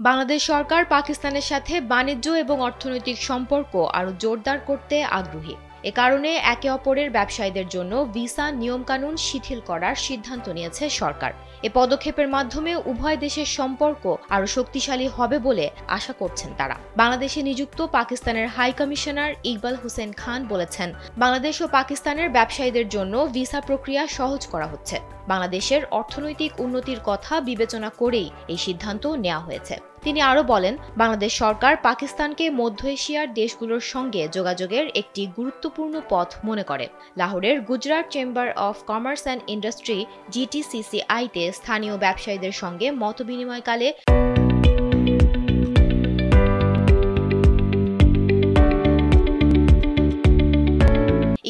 বাংলাদেশ সরকার পাকিস্তানের সাথে বাণিজ্য এবং অর্থনৈতিক সম্পর্ক আরও জোরদার করতে আগ্রহী। এ কারণে একে অপরের ব্যবসায়ীদের জন্য ভিসা নিয়মকানুন শিথিল করার সিদ্ধান্ত নিয়েছে সরকার। এ পদক্ষেপের মাধ্যমে উভয় দেশের সম্পর্ক আরও শক্তিশালী হবে বলে আশা করছেন তারা। বাংলাদেশে নিযুক্ত পাকিস্তানের হাই কমিশনার ইকবাল হোসেন খান বলেছেন, বাংলাদেশ ও পাকিস্তানের ব্যবসায়ীদের জন্য ভিসা প্রক্রিয়া সহজ করা হচ্ছে। বাংলাদেশের অর্থনৈতিক উন্নতির কথা বিবেচনা করেই এই সিদ্ধান্ত নেওয়া হয়েছে। তিনি আরও বলেন, বাংলাদেশ সরকার পাকিস্তানকে মধ্য এশিয়ার দেশগুলোর সঙ্গে যোগাযোগের একটি গুরুত্বপূর্ণ পথ মনে করে। লাহোরের Gujrat chamber of commerce and industry GTCCI-তে স্থানীয় ব্যবসায়ীদের সঙ্গে মতবিনিময়কালে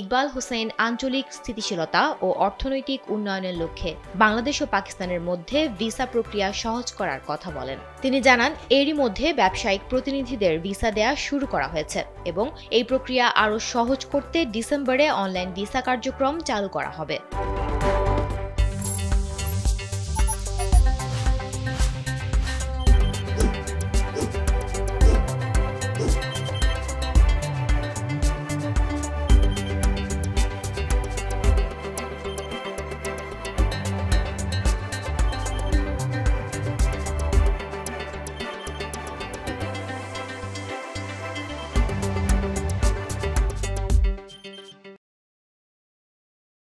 ইকবাল হোসেন আঞ্চলিক স্থিতিশীলতা ও অর্থনৈতিক উন্নয়নের লক্ষ্যে বাংলাদেশ ও পাকিস্তানের মধ্যে ভিসা প্রক্রিয়া সহজ করার কথা বলেন। তিনি জানান, এরই মধ্যে ব্যবসায়িক প্রতিনিধিদের ভিসা দেয়া শুরু করা হয়েছে এবং এই প্রক্রিয়া আরও সহজ করতে ডিসেম্বরে অনলাইন ভিসা কার্যক্রম চালু করা হবে।